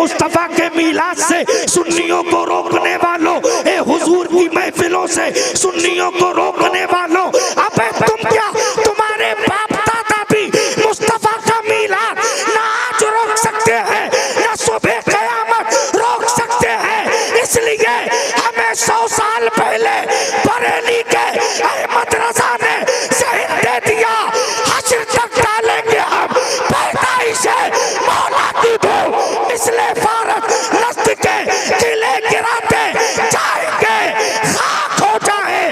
मुस्तफा के मीलाद से सुन्नियों को रोकने वालों, ए हुजूर की महफिलों से सुन्नियों को रोकने वालों, अबे तुम क्या, तुम्हारे बाप दादा भी मुस्तफा का मीलाद ना आज रोक सकते हैं, ना सुबह क़यामत रोक सकते हैं। इसलिए हमें 100 साल पहले बरेली के अहमद रजा ने शहीद दे दिया, हश्र तक डालेंगे हम पैदाइश है मौला की धूम, इसलिए भारत नस्ल के किले गिराते जाएंगे, खाक हो जाए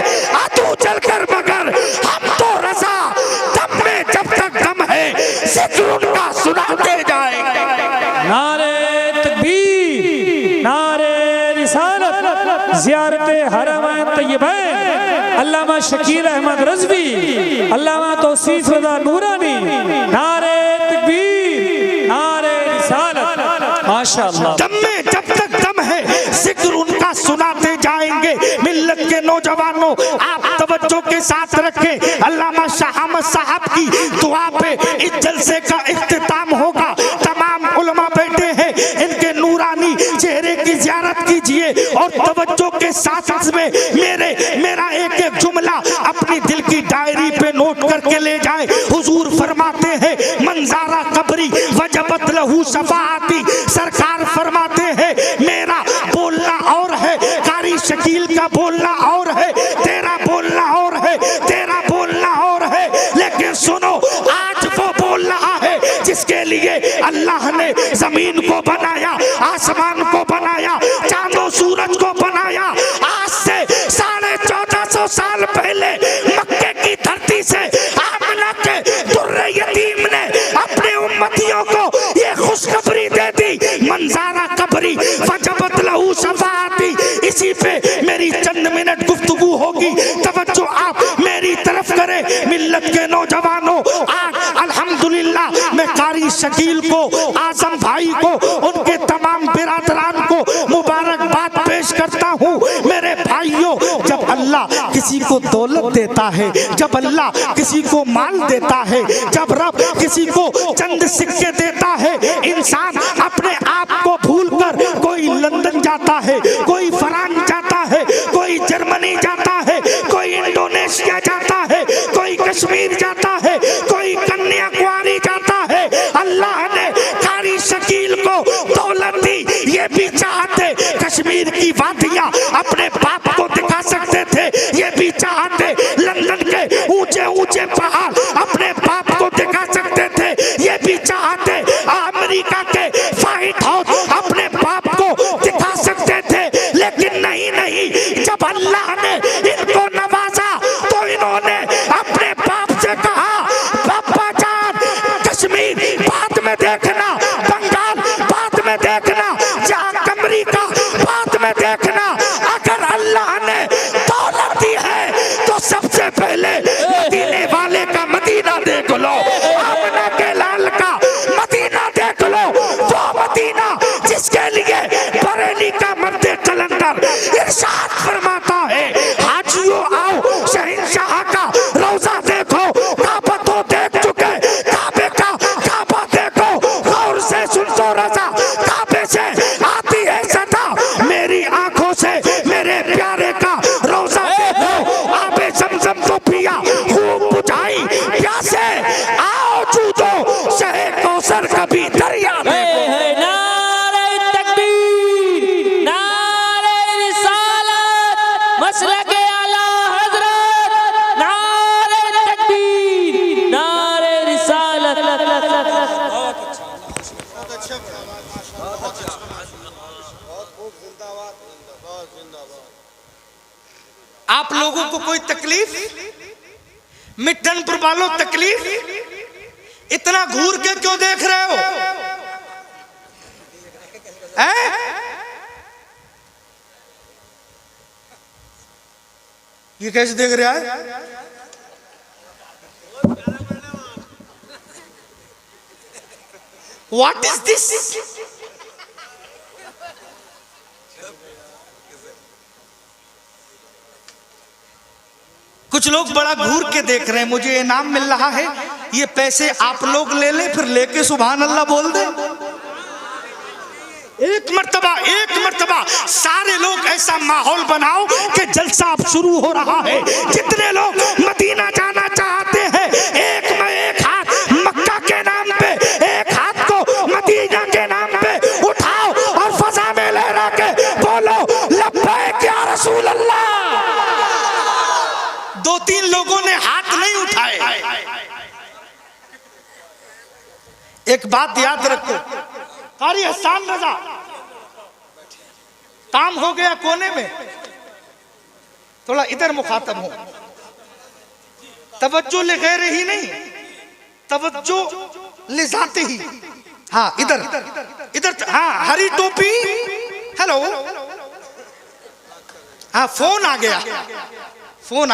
आतू जलकर, मगर हम तो रजा दम में जब तक दम है जिक्र उनका सुनाते जाएंगे। नारे तकबीर, नारे रिसालत, ज़ियारते हरमैन तय्यबैन, अल्लामा शकील अहमद रज़वी, अल्लामा तौसीफ रज़ा नूरानी, नारे तकबीर, नारे रिसालत, माशाअल्लाह। दम में जब तक दम है जिक्र उनका सुनाते जाएंगे। मिल्लत के नौजवानों, आप तवज्जो के साथ रखें, अल्लामा शाह अहमद साहब की दुआ पे इस जलसे का इख्तिताम होगा। तमाम उलमा बैठे हैं, इनके नूरानी चेहरे की ज़ियारत कीजिए और तवज्जो के साथ में मेरा एक एक जुमला अपनी दिल की डायरी पे नोट करके ले जाए। हुजूर फरमाते हैं मंजारा कब्री वजबत लहू शफाअती, सरकार फरमाते हैं मेरा बोलना और है, कारी शकील का बोलना और है, तेरा बोलना और है, तेरा बोलना और है, लेकिन सुनो आज वो बोल रहा है जिसके लिए अल्लाह ने जमीन को बनाया, आसमान को बनाया, चांदो सूरज को बनाया। आज से 1450 साल पहले मक्के की धरती से आमना के दुर्रे यतीम ने अपने उम्मतियों को ये खुशखबरी दे दी, मंजारा कब्री वजबत लहू शफाअती। इसी पे मेरी चंद मिनट गुफ्तगू होगी, तवज्जो आप मेरी तरफ करें। मिल्लत के नौजवानों, आज अल्हम्दुलिल्लाह मैं कारी शकील को, आजम भाई को, उनके तमाम बिरादरान को मुबारकबाद पेश करता हूँ। मेरे भाइयों, जब अल्लाह किसी को दौलत देता है, जब अल्लाह किसी को माल देता है, जब रब किसी को चंद सिक्के देता है, इंसान अपने आप को भूलकर कोई लंदन जाता है, कोई फ्रांस जाता है, कोई जर्मनी जाता है, कोई इंडोनेशिया जाता है, कोई कश्मीर जाता है, कोई कन्याकुमारी जाता है। अल्लाह ने कारी शकील को दौलत दी, ये भी चाहते कश्मीर की वादियां अपने बाप को दिखा सकते थे, ये भी चाहते लंदन के ऊंचे ऊंचे पहाड़ अपने बाप को दिखा सकते थे, ये भी चाहते अमेरिका के व्हाइट हाउस अपने बाप को दिखा सकते थे, लेकिन नहीं, जब अल्लाह ने इनको नवाजा तो इन्होंने अपने बाप से कहा पापा जान कश्मीर बाद में देखना, बंगाल बाद में देखना, अमेरिका बाद में देखना। अगर अल्लाह ने दौलत दी है तो सबसे पहले मदीने वाले का मदीना देख लो, आमना के लाल का मदीना देख लो, वो मदीना जिसके लिए बरेली का मर्दे कलंदर इरशाद फरमाता है हाजियों आओ शहंशाह का रोजा देखो, काबा तो देख चुके, काबे का काबा देखो, गौर से सुन तो रजा काबे से आती है सदा, मेरी आंखों से मेरे प्यारे का रोजा देखो, आबे समसम तो पिया खूब बुझाई प्यासे, आओ जूदो शहे कौसर कभी दरिया देखो। आप लोगों को कोई तकलीफ, मिठनपुर वालों तकलीफ, इतना घूर के क्यों देख रहे हो? ये कैसे देख रहा है? What is this? कुछ लोग बड़ा घूर के देख रहे हैं, मुझे इनाम मिल रहा है, ये पैसे आप लोग ले लें, फिर लेके सुभान अल्लाह बोल दे। एक मर्तबा सारे लोग ऐसा माहौल बनाओ कि जलसा अब शुरू हो रहा है। जितने लोग मदीना जाना चाहते हैं, एक हाथ मक्का के नाम पे, एक हाथ को मदीना के नाम पे उठाओ और फजा में लहरा के बोलो लब्बैक या रसूल अल्लाह। 2-3 लोगों ने हाथ नहीं उठाए। एक बात याद रखो, कारी हसन रजा काम हो गया कोने में, थोड़ा इधर मुखातब हो, तवज्जो ले गैर ही नहीं, तवज्जो ले जाते ही। हाँ इधर हाँ हरी टोपी, हेलो, हाँ फोन आ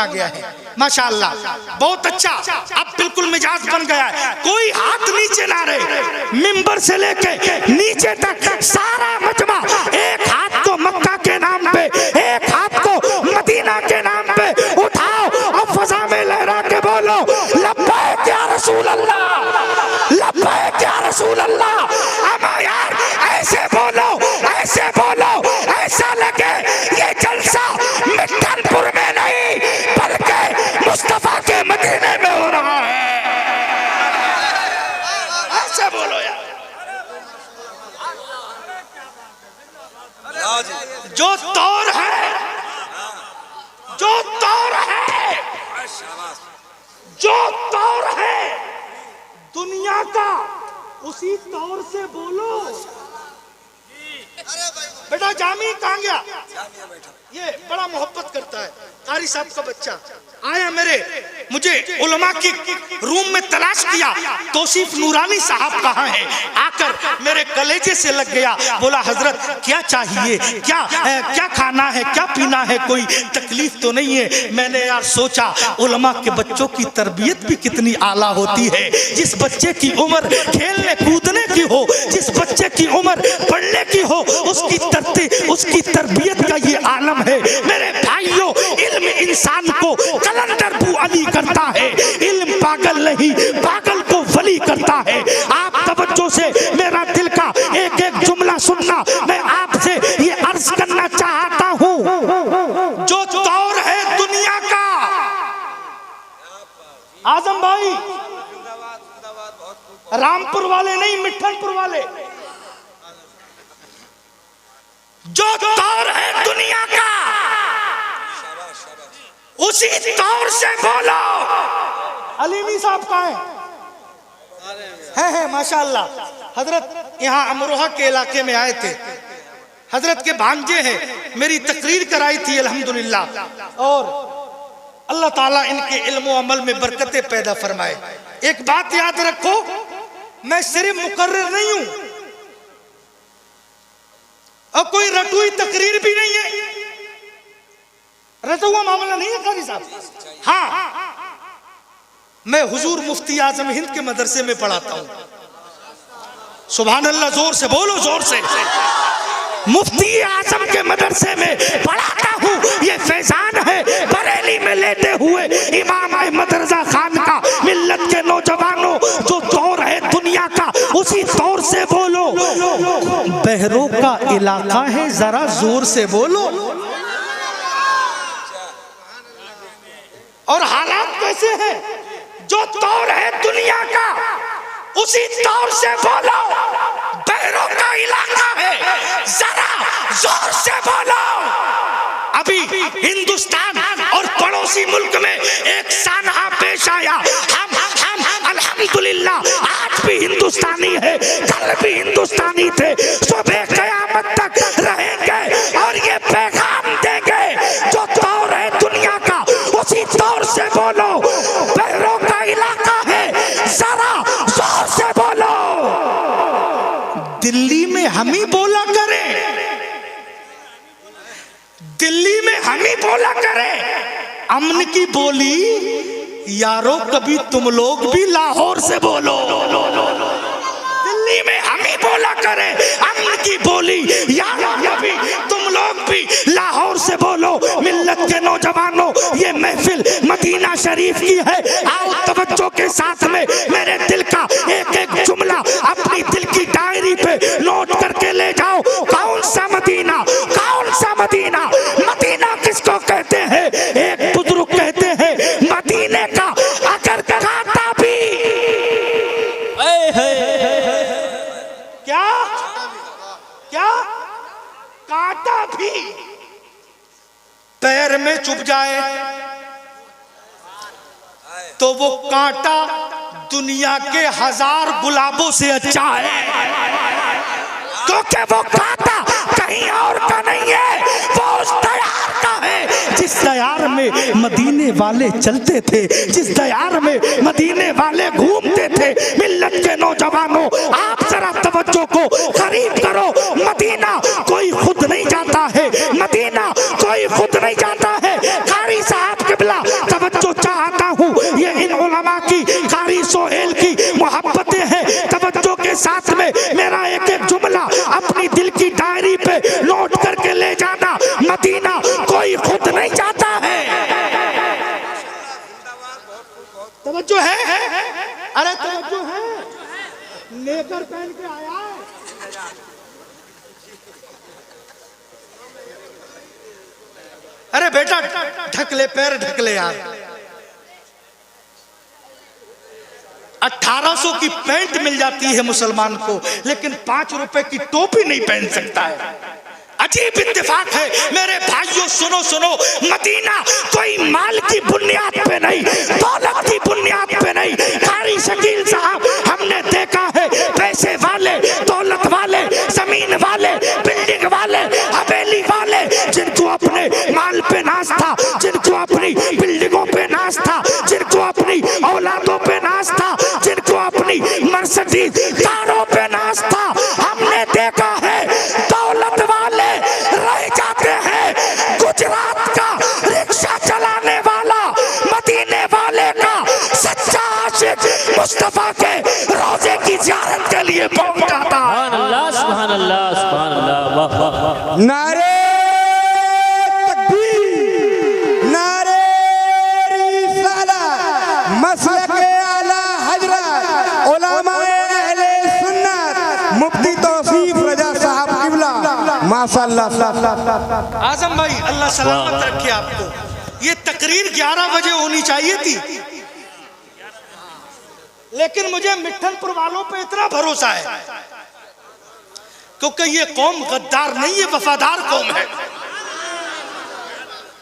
गया है माशाअल्लाह, बहुत अच्छा, अब बिल्कुल मिजाज बन गया है। कोई हाथ नीचे ना रहे, मिंबर से लेके नीचे तक सारा मजमा, एक हाथ को मक्का के नाम पे, एक हाथ को मदीना के नाम पे उठाओ और फजा में लहरा के बोलो लब्बैक या रसूल अल्लाह, लब्बैक या रसूल अल्लाह। अमा यार ऐसे बोलो, ऐसा लगे ये जलसा मिठनपुर में नहीं बल्कि मुस्तफा के मदीने में हो रहा है। ऐसे बोलो यार। जो तौर है दुनिया का, उसी तौर से बोलो। बेटा जामी कहाँ गया? ये बड़ा मोहब्बत करता है, कारी साहब का बच्चा आया मुझे उलमा की रूम में तलाश किया, तौसीफ नूरानी साहब कहाँ हैं? आकर मेरे कलेजे से लग गया, बोला हजरत क्या चाहिए, क्या खाना है, क्या पीना है, कोई तकलीफ तो नहीं है? मैंने यार सोचा उलमा के बच्चों की तरबियत भी कितनी आला होती है। जिस बच्चे की उम्र खेलने कूदने की हो, जिस बच्चे की उम्र पढ़ने की हो, उसकी तरबियत का ये आलम है। मेरे भाइयों, इल्म इंसान को कलंदर बू अली करता है, इल्म पागल नहीं, पागल को वली करता है। आप तवज्जो से मेरा दिल का एक एक जुमला सुनना, मैं आपसे ये अर्ज करना चाहता हूँ। जो दौर है दुनिया का, आजम भाई रामपुर वाले नहीं, मिठनपुर वाले, जो दौर है दुनिया का उसी दौर से बोलो। अलीमी साहब कहाँ हैं? माशाअल्लाह। हजरत यहाँ अमरोहा के इलाके में आए थे, हजरत के भांजे हैं, मेरी तकरीर कराई थी अल्हम्दुलिल्लाह, और अल्लाह ताला इनके इल्म व अमल में बरकतें पैदा फरमाए। एक बात याद रखो, मैं सिर्फ मुकर्रिर नहीं हूं और कोई रटुई तकरीर भी नहीं है, रटा हुआ मामला नहीं है कारी साहब। हाँ, मैं हुजूर मुफ्ती आजम हिंद के मदरसे में पढ़ाता हूँ। सुभान अल्लाह, जोर से बोलो, जोर से। मुफ्ती आजम के मदरसे में पढ़ाता हूँ। ये फैजान है बरेली में लेते हुए इमाम अहमद रजा खान का। मिल्लत के नौजवानों, जो दौर है दुनिया का उसी दौर से बोलो। बहरों का इलाका है, जरा जोर से बोलो। और हालात कैसे हैं? जो दौर है दुनिया का उसी दौर से बोलो। बहरों का इलाका है, जरा जोर से बोलो। अभी हिंदुस्तान और पड़ोसी मुल्क में एक सानहा पेश आया। हम अल्हम्दुलिल्लाह आज भी हिंदुस्तानी है, कल भी हिंदुस्तानी थे, सुबह क़यामत तक रहेंगे और ये पैगाम देंगे। जो दौर है दुनिया का उसी दौर से बोलो। बहरों का इलाका है, जरा जोर से बोलो। दिल्ली में हम ही बोला करें, दिल्ली में हम ही बोला करें अमन की बोली। यारो कभी तुम लोग भी लाहौर से बोलो। दिल्ली में हम ही बोला करें अमन की बोली। यारो कभी तुम लोग भी लाहौर से बोलो। मिल्लत के नौजवानों, ये महफिल मदीना शरीफ की है। आओ तवज्जो के साथ में मेरे दिल का एक एक जुमला अपनी दिल की डायरी पे नोट करके ले जाओ। जानो कौन सा मदीना, कौन सा मदीना। मदीना किसको कहते हैं? एक बुजुर्ग कहते हैं मदीने का अगर कांटा भी क्या क्या कांटा भी पैर में चुभ जाए तो वो कांटा दुनिया के 1000 गुलाबों से अच्छा है, क्योंकि वो कांटा कहीं और का नहीं है, वो उस दयार का है जिस दयार में मदीने वाले चलते थे, जिस दयार में मदीने वाले घूमते थे। मिल्लत के नौजवानों, आप जरा तवज्जो को करीब करो। मदीना कोई खुद नहीं जाता है, मदीना कोई खुद नहीं जाता है। कारी साहब किबला तवज्जो चाहता हूँ, ये इन उलमा की, कारी सोहेल की मोहब्बतें हैं। तवज्जो के साथ में मेरा एक एक जुमला अपनी दिल की डायरी पे नोट करके ले जाना। मदीना कोई खुद नहीं जाता है। तवज्जो है? अरे तवज्जो है? लेकर पहन के आया है। अरे बेटा ढक ले, पैर ढक ले यार। 1800 की पैंट मिल जाती है मुसलमान को, लेकिन 5 रुपए की टोपी नहीं पहन सकता है। अजीब इत्तेफाक है मेरे भाइयों, सुनो सुनो। मदीना कोई माल की बुनियाद पे नहीं, दौलत की बुनियाद पे नहीं। कारी शकील साहब, हमने देखा है पैसे वाले, दौलत वाले, जमीन वाले, बिल्डिंग वाले, हवेली वाले, जिनको अपने माल पे नाज था, जिनको अपनी बिल्डिंगों पे नाज था, जिनको अपनी औलादों पे नाज था, जिनको अपनी मर्सिडीज कारों पे नाज था, हमने देखा है दौलत वाले रह जाते हैं। गुजरात का रिक्शा चलाने वाला मदीने वाले का सच्चा आशिक मुस्तफा के रोजे की ज़ियारत के लिए पहुंच जाता है। सुभान अल्लाह, सुभान अल्लाह, सुभान अल्लाह, वाह वाह वाह। नारे तकबीर, नारे रिसालत, मसलक आला हजरत उलमाए अहले सुन्नत मुफ्ती तौसीफ रजा साहब किबला माशाअल्लाह। आजम भाई अल्लाह सलामत रखे आपको। ये तकरीर 11 बजे होनी चाहिए थी, लेकिन मुझे मिठनपुर वालों पे इतना भरोसा है, क्योंकि ये कौम गद्दार नहीं है, वफादार कौम है।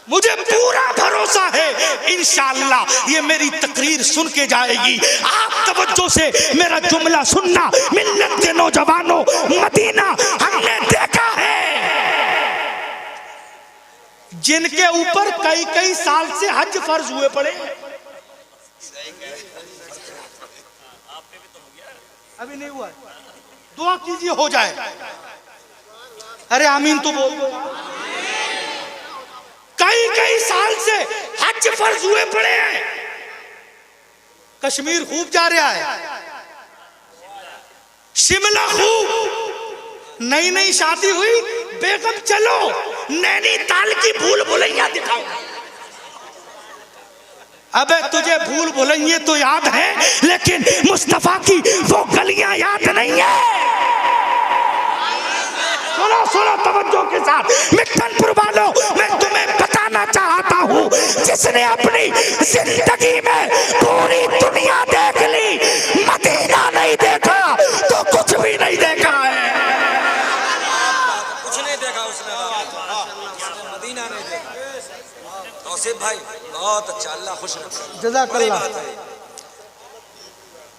मुझे पूरा भरोसा है इंशाअल्लाह ये मेरी तकरीर सुन के जाएगी। आप तवज्जो से मेरा जुमला सुनना। मिल्लत के नौजवानों, मदीना हमने देखा है जिनके ऊपर कई कई साल से हज फर्ज हुए पड़े। अभी नहीं हुआ, दुआ कीजिए हो जाए। अरे आमीन तो बोल दो। कई कई साल से हज फर्ज हुए पड़े हैं। कश्मीर खूब जा रहा है, शिमला खूब, नई नई शादी हुई, बेगम चलो नैनीताल की भूल भुलैया दिखाओ। अबे तुझे भूल भुलैया तो याद है, लेकिन मुस्तफा की वो गलियां याद नहीं है। सुनो सुनो तवज्जो के साथ, मिठनपुर वालों, मैं तुम्हें बताना चाहता हूँ, जिसने अपनी जिंदगी में पूरी दुनिया देख ली, मदीना नहीं देखा तो कुछ भी नहीं देखा है। कुछ नहीं देखा उसने, मदीना नहीं देखा। तौसीफ भाई बहुत अच्छा, अल्लाह खुश रखे। जज़ाकल्लाह।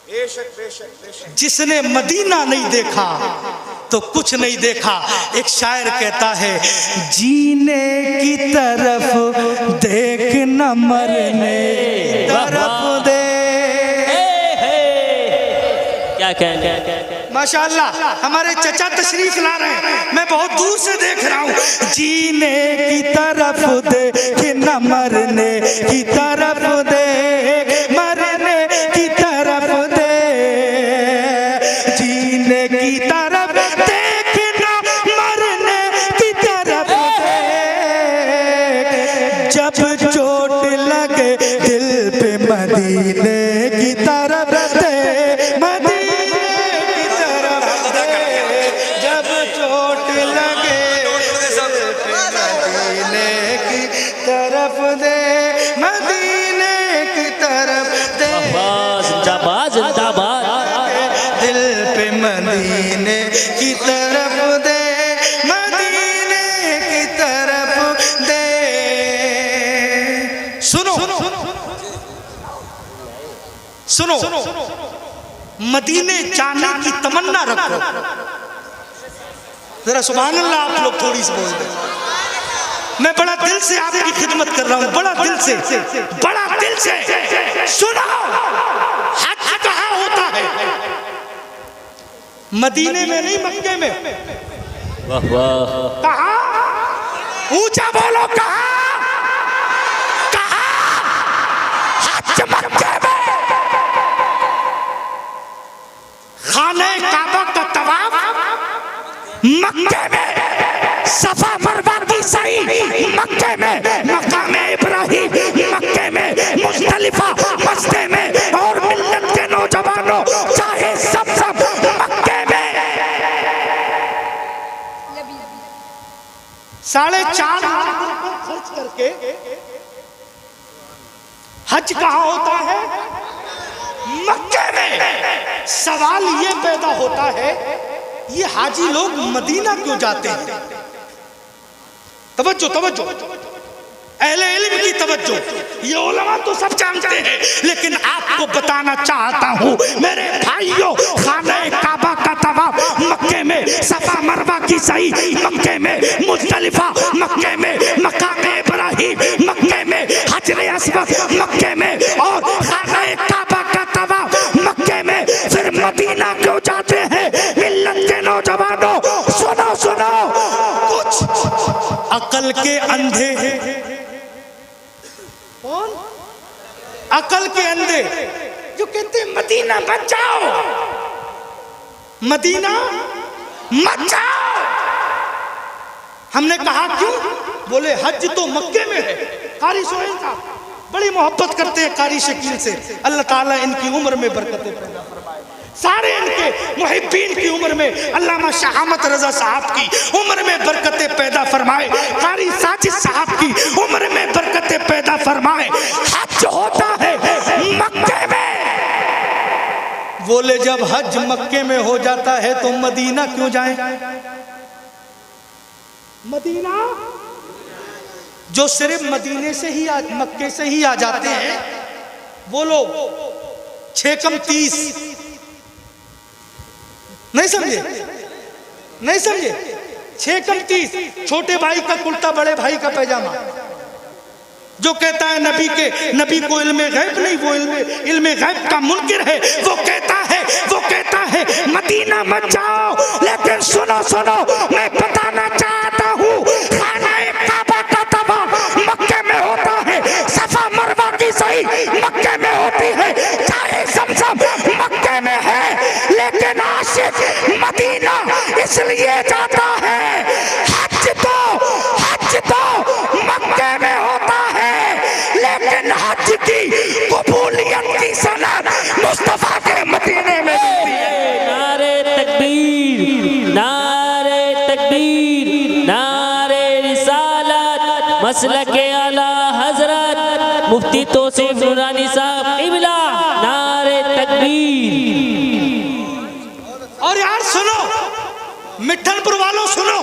बेशक बेशक बेशक। जिसने मदीना नहीं देखा तो कुछ नहीं देखा। एक शायर कहता है, जीने की तरफ देख न मरने तरफ दे। क्या क्या माशाअल्लाह हमारे चचा तशरीफ ला रहे हैं, मैं बहुत दूर से देख रहा हूँ। जीने की तरफ देख न मरने की तरफ दे, मरने की तरफ दे, जीने की तरफ देख न मरने की तरफ दे, जब चोट लगे दिल पे मदीने की तरफ दे, मदीने की तरफ दे, जब चोट लगे मदीने की तरफ दे, मदीने की तरफ दे, जिंदाबाद जिंदाबाद। दिल पे मदीने की तरफ दे, मदीने की तरफ दे। सुनो सुनो, मदीने जाने की तमन्ना रखो। जरा सुभान अल्लाह आप लोग थोड़ी सी बोल दे। मैं बड़ा दिल से आपकी खिदमत कर रहा हूं, बड़ा दिल से, बड़ा दिल से। सुनो, हज कहाँ होता है? मदीने में नहीं, मक्के में। वाह वाह। कहाँ? ऊंचा बोलो, कहाँ? कहाँ? हज मक्के में। खाने काबा का तवाफ मक्के में, सफा मरवा की सही मक्के में, मकाम इब्राहिम मक्के में, मुज़दलिफा मस्ते में, और मिल्लत के नौजवानों चाहे सब मक्के में। 4.5 लाख रुपए खर्च करके हज कहाँ होता है? मक्के में। सवाल ये पैदा होता है, ये हाजी लोग मदीना क्यों जाते हैं? तवज्जो तवज्जो, अहले इल्म की तवज्जो। ये उलमा तो सब जानते हैं, लेकिन आपको बताना चाहता हूँ मेरे भाइयों, खाने काबा का तवाफ मक्के में, सफा मरवा की सही मक्के में, मुज़दलिफा मक्के में, मकाम इब्राहिम मक्के में, हजरे अस्वद मक्के में, और खाने काबा का तवाफ मक्के में। फिर मदीना क्यों जाते हैं? मिल्लत के नौजवानों सुनो सुनो, कुछ अकल के अंधे हैं। कौन? अकल के अंधे जो कहते हैं मदीना मत जाओ, मदीना मत जाओ। हमने कहा क्यों? बोले हज तो मक्के में है। कारी सोहेल साहब बड़ी मोहब्बत करते हैं कारी शकील से, अल्लाह ताला इनकी उम्र में बरकतें पैदा फरमाए। सारे इनके मुहिब्बीन की उम्र में अल्लामा शाह अहमद रजा साहब की उम्र में बरकतें पैदा फरमाए, कारी साजिद साहब की उम्र में बरकतें पैदा फरमाए। हज होता है मक्के में। बोले जब हज मक्के में हो जाता है तो मदीना क्यों जाएं? मदीना जो सिर्फ मदीने से ही मक्के से ही आ जाते हैं, वो लोग 6 कम 30 नहीं समझे, नहीं समझे। 6 कम 30, छोटे भाई का कुर्ता, बड़े भाई का पैजामा। जो कहता है नबी को इल्मे गैब नहीं, वो इल्मे गैब का मुनकिर है। वो कहता है मदीना मत जाओ। लेकिन सुनो सुनो, मैं बताना चाहता हूँ, खाना काबा का तवाफ मक्के में होता है, सफा मरवा की सही मक्के में होती है, चाहे ज़मज़म मक्के में है। लेकिन आशिक मदीना इसलिए जाता है, हज तो मक्के में होता है, लेकिन हज की कबूलियत की सनद मुस्तफा के मदीने में मिलती है। नारे तकबीर, नारे तकबीर, नारे रिसालत, मसलके आला हजरत मुफ्ती तौसीफ नूरानी साहब क़िबला, नारे तकबीर। और यार सुनो, मिठनपुर वालों सुनो,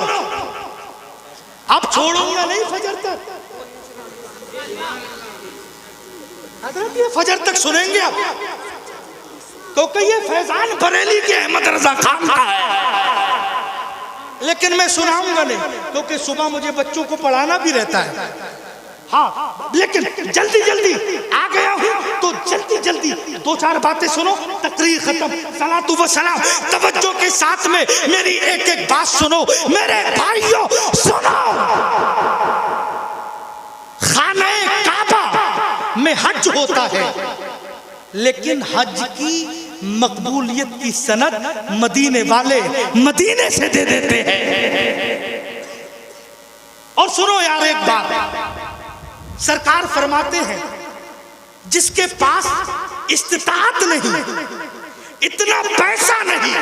अब छोड़ूंगा नहीं फजर तक। हजरत ये फजर तक सुनेंगे आप, क्योंकि ये फैजान बरेली के अहमद रजा खान का है। लेकिन मैं सुनाऊंगा नहीं, क्योंकि सुबह मुझे बच्चों को पढ़ाना भी रहता है। हाँ, लेकिन जल्दी जल्दी आ गया हूँ तो जल्दी जल्दी 2-4 बातें सुनो, तकरीर खत्म। सलातु व सलाम, तवज्जो के साथ में मेरी एक एक बात सुनो मेरे भाइयों, सुनो। खाने काबा में हज होता है, लेकिन हज की मकबूलियत की सनद मदीने वाले मदीने से दे देते हैं। और सुनो यार एक बात, सरकार फरमाते हैं जिसके पास इस्तिताअत नहीं, इतना पैसा नहीं,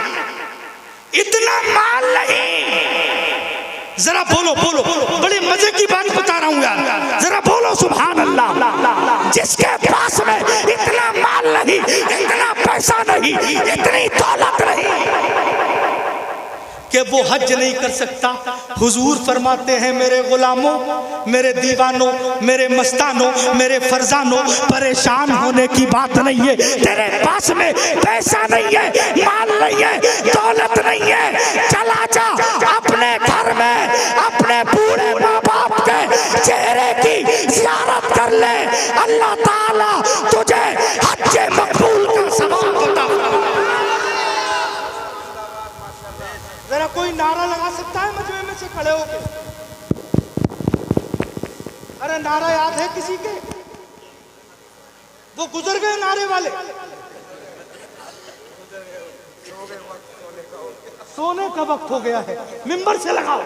इतना माल नहीं, जरा बोलो बोलो, बड़े मजे की बात बता रहा हूं यार, जरा बोलो सुभान अल्लाह। जिसके पास में इतना माल नहीं, इतना पैसा नहीं, इतनी दौलत नहीं कि वो हज नहीं कर सकता, हुजूर फरमाते हैं मेरे गुलामों, मेरे दीवानों, मेरे मस्तानों, मेरे फरजानों, परेशान होने की बात नहीं है। तेरे पास में पैसा नहीं है, माल नहीं है, दौलत नहीं है, चला जा अपने घर में अपने बूढ़े माँ बाप के चेहरे की ज़ियारत कर ले, अल्लाह ताला तुझे हज मकबूल का सवाब अता फरमाए। जरा कोई नारा लगा सकता है मजमे में से खड़े होके? अरे नारा याद है किसी के? वो गुजर गए नारे वाले, सोने का वक्त हो गया है, मिंबर से लगाओ।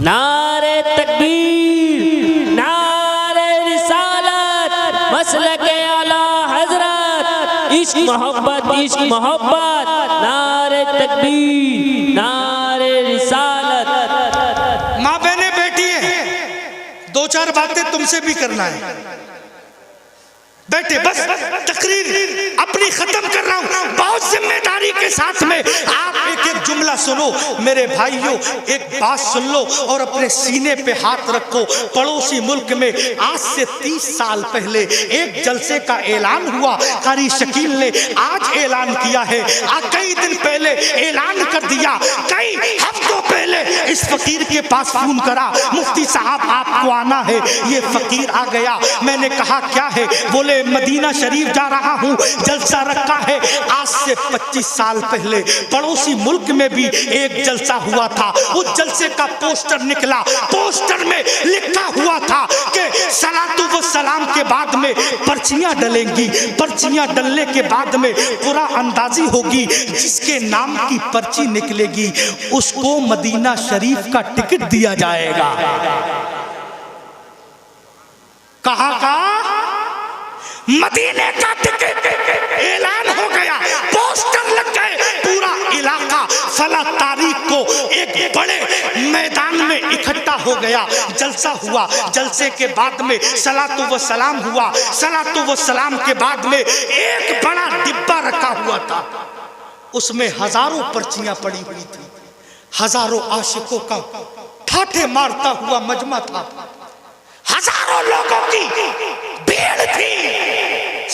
नारे तकबीर, नारे रिसालत, मसलके आला हजरत, इश्क मोहब्बत, इश्क मोहब्बत, नारे तकबीर, नारे रिसालत। माँ बहने बैठी हैं, दो चार बातें तुमसे भी करना है। बैठे, बस तकरीर अपनी खत्म कर रहा हूं, बहुत जिम्मेदारी के साथ में। आप एक एक जुमला सुनो मेरे भाइयों, एक बात सुन लो और अपने सीने पे हाथ रखो। पड़ोसी मुल्क में आज से 30 साल पहले एक जलसे का ऐलान हुआ, कारी शकील ने आज ऐलान किया है। कई दिन पहले ऐलान कर दिया, कई हफ्तों पहले इस फकीर के पास फोन करा, मुफ्ती साहब आपको आना है। ये फकीर आ गया, मैंने कहा क्या है? बोले मदीना शरीफ जा रहा हूं, जलसा रखा है। आज से 25 साल पहले पड़ोसी मुल्क में भी एक जलसा हुआ था। उस जलसे का पोस्टर निकला, पोस्टर में लिखा हुआ था कि सलातु व सलाम के बाद में पर्चियां डलेंगी, पर्चियां डलने के बाद में पूरा अंदाजी होगी, जिसके नाम की पर्ची निकलेगी उसको मदीना शरीफ का टिकट दिया जाएगा। कहां का? मदीने का टिकट ऐलान हो गया, पोस्टर लग गए, पूरा इलाका फला तारीख को एक बड़े मैदान में इकट्ठा हो गया। जलसा हुआ, जलसे के बाद में सलातु व सलाम हुआ, सलातु व सलाम के बाद में एक बड़ा डिब्बा रखा हुआ था, उसमें हजारों पर्चियां पड़ी हुई थी, हजारों आशिकों का ठाठे मारता हुआ मजमा था, हजारों लोगों की भीड़ थी।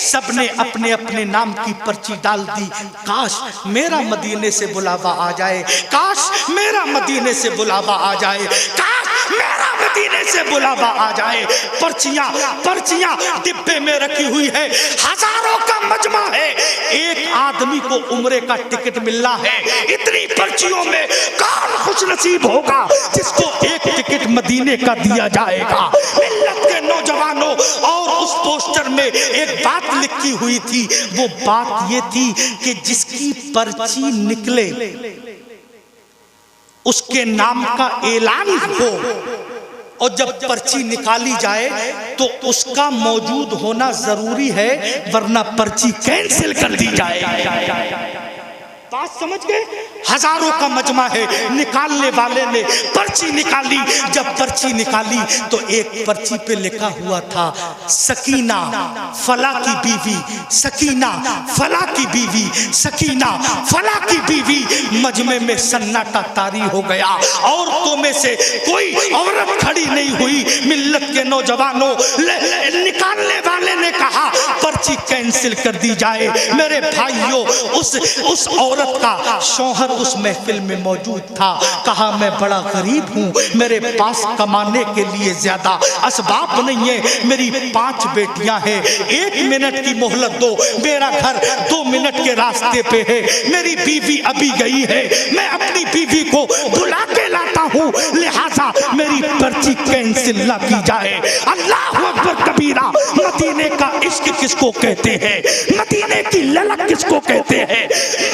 सबने अपने अपने नाम की पर्ची डाल दी। काश मेरा मदीने से बुलावा आ जाए, काश मेरा मदीने से बुलावा आ जाए, काश मेरा मदीने से बुलावा आ जाए। पर्चियां पर्चियां डिब्बे में रखी हुई है, हजारों का मजमा है, एक आदमी को उम्रे का टिकट मिलना है। इतनी पर्चियों में कौन खुश नसीब होगा जिसको एक टिकट मदीने का दिया जाएगा? मिल्लत के नौजवानों, और उस पोस्टर में एक बात लिखी हुई थी, वो बात ये थी कि जिसकी पर्ची निकले उसके नाम का ऐलान हो, और जब पर्ची निकाली जाए तो उसका मौजूद होना जरूरी है, वरना पर्ची कैंसिल कर दी जाए। बात समझ गए? हजारों का मजमा है, निकालने वाले ने पर्ची निकाली। जब पर्ची निकाली तो एक पर्ची पे लिखा हुआ था सकीना फला की बीवी, सकीना फला की बीवी, सकीना फला की बीवी। मजमे में सन्नाटा तारी हो गया, औरतों में से कोई औरत खड़ी नहीं हुई। मिल्लत के नौजवानों, निकालने वाले ने कहा पर्ची कैंसिल कर दी जाए। मेरे भाइयों, उस औरत का शौहर उस महफिल में मौजूद था। कहा मैं बड़ा गरीब हूँ, मेरे पास कमाने के लिए ज्यादा असबाब नहीं है, मेरी 5 बेटियां हैं, 1 मिनट की मोहलत दो, मेरा घर 2 मिनट के रास्ते पे है, मेरी बीवी अभी गई है, मैं अपनी बीवी को बुला के लाता हूँ, लिहाजा मेरी पर्ची कैंसिल ना की जाए। अल्लाह अकबर कबीरा। मदीने का इश्क किसको कहते हैं? मदीने की ललक किसको कहते हैं?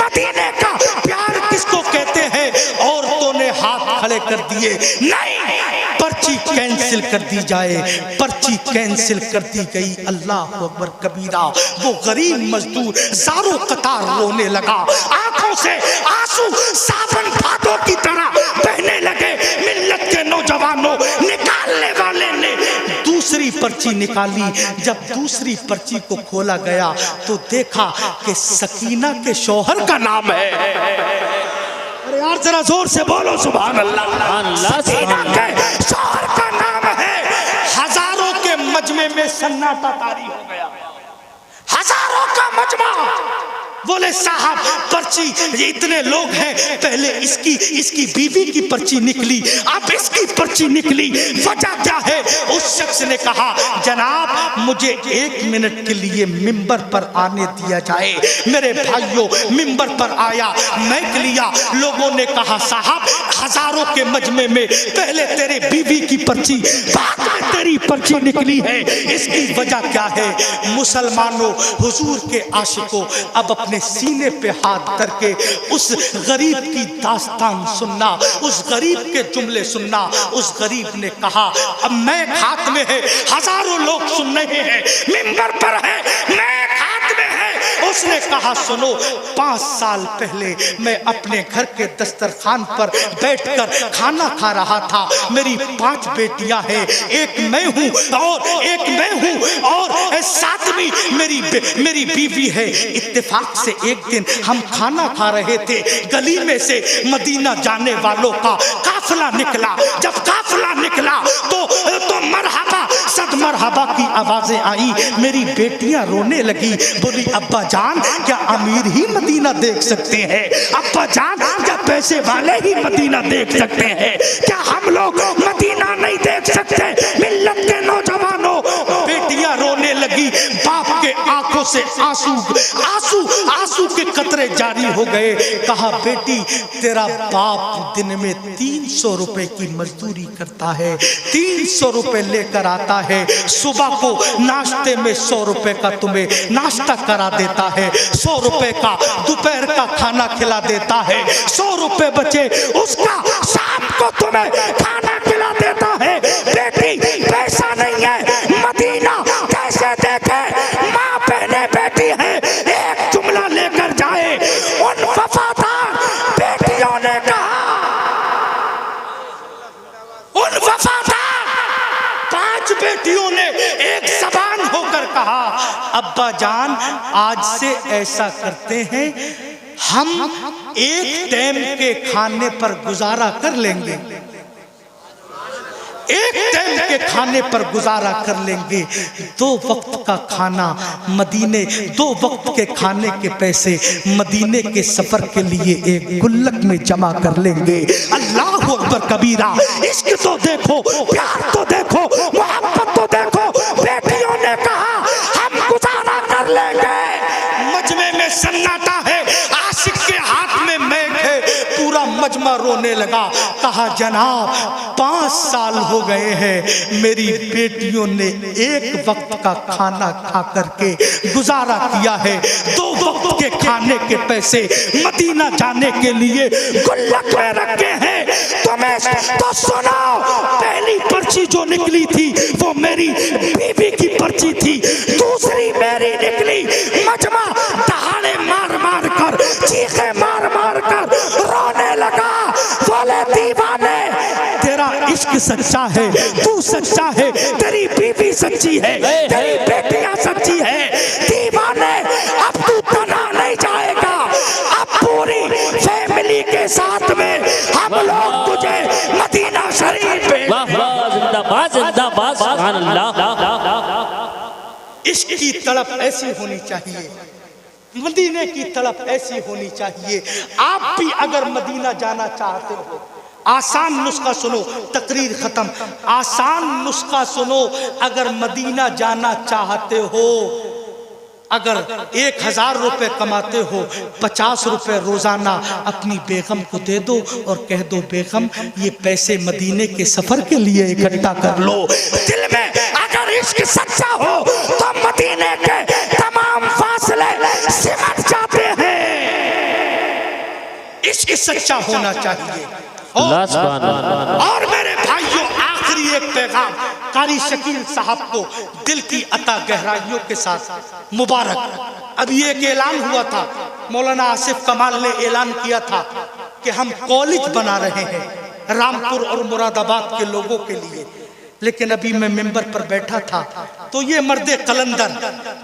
मदीने का प्यार किसको कहते हैं? औरतों ने हाथ खड़े कर दिए, नहीं, पर्ची कैंसिल कर दी जाए। पर्ची कैंसिल कर दी गई। अल्लाह अकबर कबीरा। वो गरीब मजदूर ज़ारो कतार रोने लगा, आंखों से आंसू सावन भादों की तरह बहने लगे। नौजवानों, निकालने वाले ने दूसरी पर्ची निकाली। जब दूसरी पर्ची को खोला गया तो देखा कि सकीना के शौहर का नाम है। अरे यार जरा जोर से बोलो सुभान अल्लाह। सकीना के शौहर का नाम है। हजारों के मजमे में सन्नाटा तारी हो गया, हजारों का मजमा। बोले साहब पर्ची, ये इतने लोग हैं, पहले इसकी बीवी की पर्ची निकली, अब इसकी पर्ची निकली, वजह क्या है? उस शख्स ने कहा जनाब मुझे 1 मिनट के लिए मिंबर पर आने दिया जाए। मेरे भाइयों मिंबर पर आया, माइक लिया, लोगों ने कहा साहब हजारों के मजमे में पहले तेरे बीवी की पर्ची, बाद में तेरी पर्ची निकली है, इसकी वजह क्या है? मुसलमानों, हुजूर के आशिकों, अब अपने सीने पे हाथ धर के उस गरीब की दास्तान सुनना, उस गरीब के जुमले सुनना। उस गरीब ने कहा अब मैं हाथ में है, हजारों लोग सुन रहे हैं, मिंबर पर है, मैं हाथ में है। उसने कहा सुनो, 5 साल पहले मैं अपने घर के दस्तरखान पर बैठकर खाना खा रहा था। मेरी 5 बेटियां हैं, एक मैं हूं और 7वीं मेरी बीवी है। इत्तेफाक से एक दिन हम खाना खा रहे थे, गली में से मदीना जाने वालों का काफिला निकला। जब काफिला निकला तो मरहबा सद मरहबा की आवाजें आई। मेरी बेटियां रोने लगी, बोली अब्बा जान क्या अमीर ही मदीना देख सकते हैं? अब्बा जान क्या पैसे वाले ही मदीना देख सकते हैं? क्या हम लोग मदीना नहीं देख सकते? मिल्लत के नौजवानों, बेटियां रोने लगी, बाप के आंखों से आंसू के कतरे जारी हो गए। कहा बेटी तेरा बाप दिन में 300 रुपए की मजदूरी करता है, 300 रुपए लेकर आता है, सुबह को नाश्ते में 100 रुपए का तुम्हें नाश्ता करा देता है, 100 रुपए का दोपहर का खाना खिला देता है, 100 रुपए बचे उसका शाम को तुम्हें खाना खिला देता है। बेटी पैसा नहीं है, मदीना कैसे देखे? माँ बहने बेटी है, एक जुमला लेकर जाए। उन वफादार बेटियों ने कहा, उन वफादार 5 बेटियों ने एक जबान होकर कहा अब्बा जान आज से ऐसा करते हैं, हम एक टाइम के खाने पर गुजारा कर लेंगे, एक टाइम के खाने पर गुजारा कर लेंगे। 2 वक्त का खाना मदीने, 2 वक्त के खाने के पैसे मदीने के सफर के लिए एक गुल्लक में जमा कर लेंगे। अल्लाह अकबर कबीरा। इश्क तो देखो, प्यार तो देखो, मोहब्बत तो देखो। बेटियों ने कहा हम गुजारा कर लेंगे। मजमे में सन्नाटा है, आशिक के हाथ में मैक है, पूरा मजमा रोने लगा। कहा जनाब 5 साल हो गए हैं, मेरी बेटियों ने एक वक्त का खाना खा करके गुजारा किया है, 2 वक्त के खाने के पैसे मदीना जाने के लिए गुल्लक में रखे हैं। तुम्हें तो सुनाओ, पहली पर्ची जो निकली थी वो मेरी बीवी की पर्ची थी, दूसरी मेरी निकली। मजमा दहाड़े मार मार कर, चीखे मार मार कर रोने लगा। बोले दीवाने तेरा इश्क सच्चा है, तू सच्चा है, तेरी बीवी सच्ची है, तेरी बेटियां सच्ची है। दीवाने अब तू तना नहीं जाएगा, अब पूरी फैमिली के साथ में हम लोग तुझे मदीना शरीफ पे। वाह वाह, जिंदाबाद जिंदाबाद, सुभान अल्लाह। इश्क की तड़प ऐसी होनी चाहिए, मदीने की तड़प ऐसी होनी चाहिए। आप भी अगर मदीना जाना चाहते हो, आसान नुस्खा सुनो, तकरीर खत्म। आसान नुस्खा सुनो, अगर मदीना जाना चाहते हो, अगर 1000 रुपए कमाते हो, 50 रुपए रोजाना अपनी बेगम को दे दो और कह दो बेगम ये पैसे मदीने के सफर के लिए इकट्ठा कर लो। दिल में अगर इश्क सच्चा हो तो मदीने के तमाम फासले सिमट जाते हैं। इश्क सच्चा होना चाहिए। और मेरे भाइयों, आखिरी एक पैगाम कारी शकील साहब को दिल की अता गहराइयों के साथ मुबारक। अभी एक ऐलान हुआ था, मौलाना आसिफ कमाल ने ऐलान किया था कि हम कॉलेज बना रहे हैं, रामपुर और मुरादाबाद के लोगों के लिए। लेकिन अभी मैं मिंबर पर बैठा था तो ये मर्दे कलंदर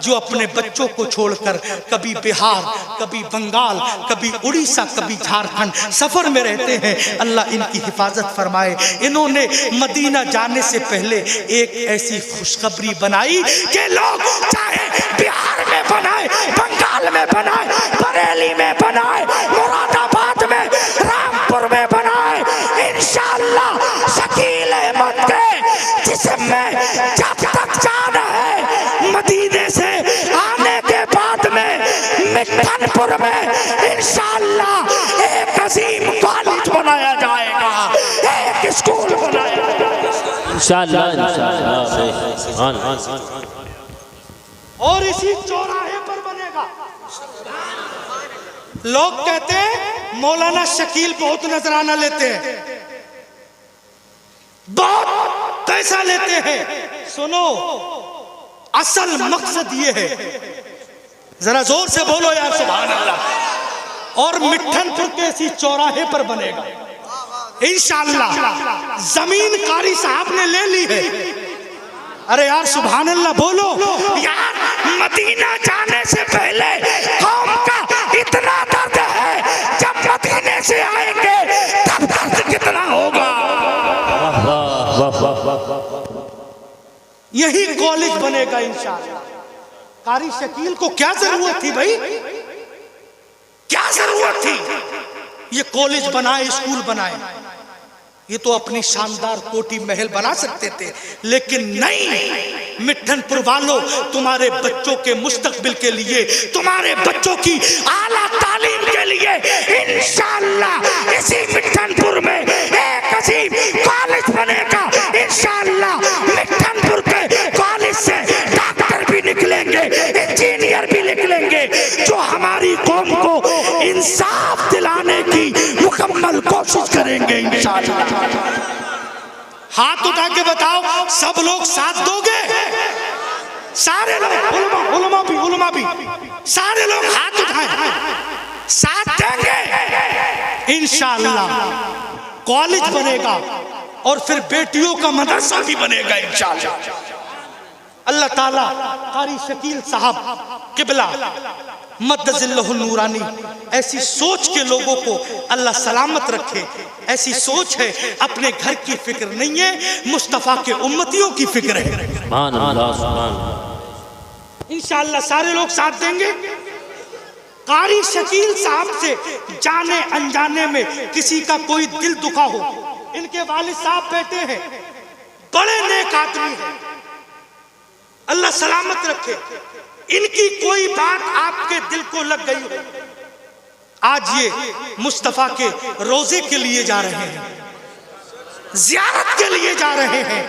जो अपने बच्चों को छोड़कर कभी बिहार, कभी बंगाल, कभी उड़ीसा, कभी झारखंड सफर में रहते हैं, अल्लाह इनकी हिफाजत फरमाए। इन्होंने मदीना जाने से पहले एक ऐसी खुशखबरी बनाई कि लोग चाहे बिहार में बनाए, बंगाल में बनाए, बरेली में बनाए, मुरादाबाद में, रामपुर में बनाए, इंशाअल्लाह शकील अहमद के जिसमें जब तक जाना है मदीने से आने के बाद में मिठनपुर में इंशाअल्लाह एक अजीम कॉलेज बनाया जाएगा, एक स्कूल बनाया जाएगा इंशाअल्लाह इंशाअल्लाह। और इसी चौराहे पर बनेगा। लोग कहते हैं मौलाना शकील बहुत नजराना लेते हैं, बहुत पैसा लेते हैं। सुनो, असल मकसद ये है, जरा जोर से बोलो यार सुभान अल्लाह। और मिठनपुर के इसी चौराहे पर बनेगा इंशाअल्लाह। जमीन कारी साहब ने ले ली है। अरे यार सुभान अल्लाह बोलो यार। मदीना जाने से पहले कौम का इतना दर्द है, जब मदीने से आएंगे तब दर्द कितना होगा। यही कॉलेज बनेगा इंशाअल्लाह। कारी शकील को क्या जरूरत थी भाई, क्या जरूरत थी ये कॉलेज बनाए, स्कूल बनाए? ये तो अपनी शानदार कोठी महल बना सकते थे, लेकिन नहीं। मिठनपुर वालों, तुम्हारे बच्चों के मुस्तकबिल के लिए, तुम्हारे बच्चों की आला तालीम के लिए इंशाअल्लाह इसी मिठनपुर में एक अजीम कॉलेज बनेगा इंशाअल्लाह। मिठनपुर के कॉलेज से डॉक्टर भी निकलेंगे, इंजीनियर भी निकलेंगे, जो हमारी कौम को इंसाफ दिलाने की मुकम्मल कोशिश करेंगे इंशाअल्लाह। हाथ उठा के बताओ, सब लोग साथ दोगे? सारे लोग, उलमा भी सारे लोग हाथ उठाएं, साथ देंगे इंशाअल्लाह। कॉलेज बनेगा और फिर बेटियों का मदरसा भी बनेगा इंशाअल्लाह। अल्लाह ताला कारी शकील साहब किबला मद्दजिल्लहुल नूरानी ऐसी सोच के लोगों को अल्लाह सलामत रखे। ऐसी सोच है, अपने घर की फिक्र नहीं है, मुस्तफा के उम्मतियों की फिक्र है। सुभान अल्लाह सुभान। इंशाअल्लाह सारे लोग साथ देंगे। कारी शकील साहब से जाने अनजाने में किसी का कोई दिल दुखा हो, इनके वालिद साहब बैठे हैं, बड़े नेक आदमी हैं, अल्लाह सलामत रखे। इनकी कोई बात आपके दिल को लग गई हो, आज ये मुस्तफा के रोजे के लिए जा रहे हैं, जियारत के लिए जा रहे हैं।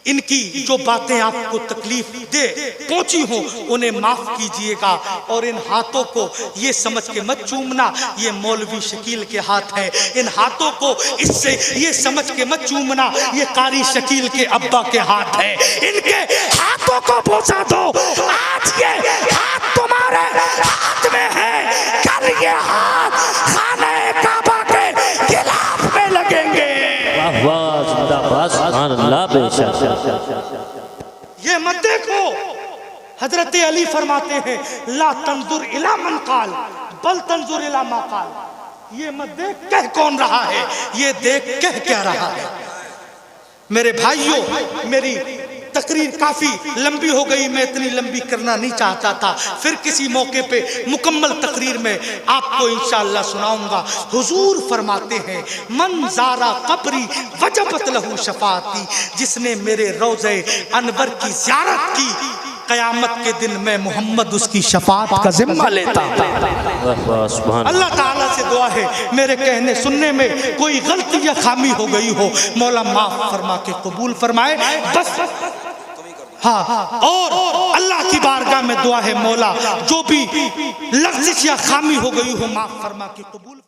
इनकी जो बातें आपको तकलीफ दे पहुंची हो उन्हें माफ कीजिएगा। और इन हाथों को ये समझ के मत चूमना ये मौलवी शकील के हाथ हैं। इन हाथों को इससे ये समझ के मत चूमना ये कारी शकील के अब्बा के हाथ हैं। इनके हाथों को बोसा दो। आज ये हाथ तुम्हारे हाथ में है, कल ये हाथ खाने काबा के गिलाफ में लगेंगे। वाह जिंदाबाद सुभान अल्लाह बेशक। ये मत देखो, हजरत अली फरमाते हैं ला तंजुर इला मन काल बल तंजुर इला मा काल। ये मत देख कह कौन रहा है, ये देख कह क्या रहा है। मेरे भाइयों, मेरी तकरीर काफी लंबी हो गई, मैं इतनी लंबी करना नहीं चाहता था। फिर किसी मौके पे मुकम्मल तकरीर में आपको इंशाअल्लाह सुनाऊंगा। हुजूर फरमाते हैं मन ज़ारा कब्री वजबत लहू शफाती, जिसने मेरे रोज़े अनवर की ज़ियारत की क़यामत के दिन मैं मोहम्मद उसकी शफात का जिम्मा लेता। अल्लाह ताला से दुआ है मेरे कहने सुनने में कोई गलती या खामी हो गई हो, मौला माफ फरमा के कबूल फरमाए बस। हाँ, और अल्लाह की बारगाह में दुआ है मौला जो भी लफ्ज़ या खामी हो गई हो माफ फरमा के कबूल